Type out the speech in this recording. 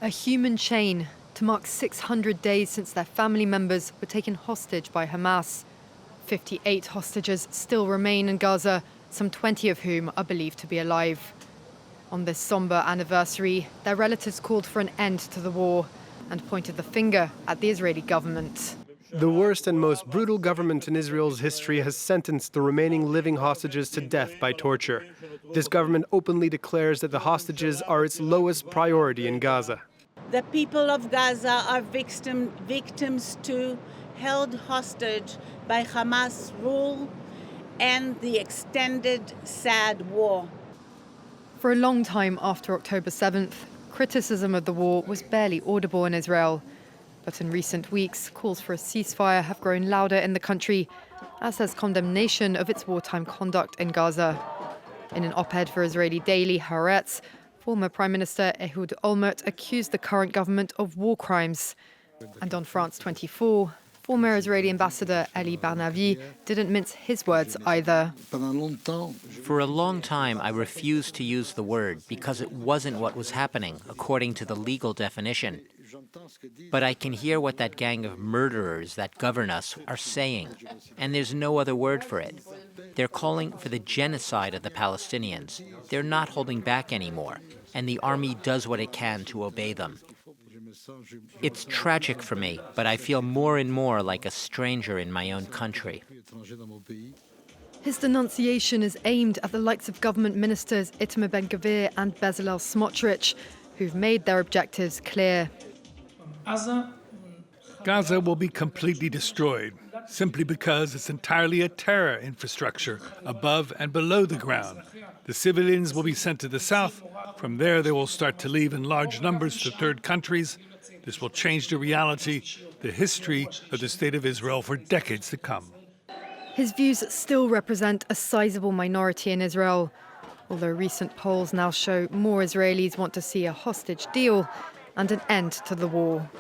A human chain to mark 600 days since their family members were taken hostage by Hamas. 58 hostages still remain in Gaza, some 20 of whom are believed to be alive. On this somber anniversary, their relatives called for an end to the war and pointed the finger at the Israeli government. The worst and most brutal government in Israel's history has sentenced the remaining living hostages to death by torture. This government openly declares that the hostages are its lowest priority in Gaza. The people of Gaza are victims too, held hostage by Hamas rule and the extended, sad war. For a long time after October 7th, criticism of the war was barely audible in Israel. But in recent weeks, calls for a ceasefire have grown louder in the country, as has condemnation of its wartime conduct in Gaza. In an op-ed for Israeli daily Haaretz, former Prime Minister Ehud Olmert accused the current government of war crimes. And on France 24, former Israeli ambassador Eli Barnavi didn't mince his words either. For a long time, I refused to use the word because it wasn't what was happening, according to the legal definition. But I can hear what that gang of murderers that govern us are saying, and there's no other word for it. They're calling for the genocide of the Palestinians. They're not holding back anymore, and the army does what it can to obey them. It's tragic for me, but I feel more and more like a stranger in my own country. His denunciation is aimed at the likes of government ministers Itamar Ben-Gvir and Bezalel Smotrich, who've made their objectives clear. Gaza will be completely destroyed, simply because it's entirely a terror infrastructure above and below the ground. The civilians will be sent to the south. From there, they will start to leave in large numbers to third countries. This will change the reality, the history of the State of Israel for decades to come. His views still represent a sizable minority in Israel, although recent polls now show more Israelis want to see a hostage deal and an end to the war.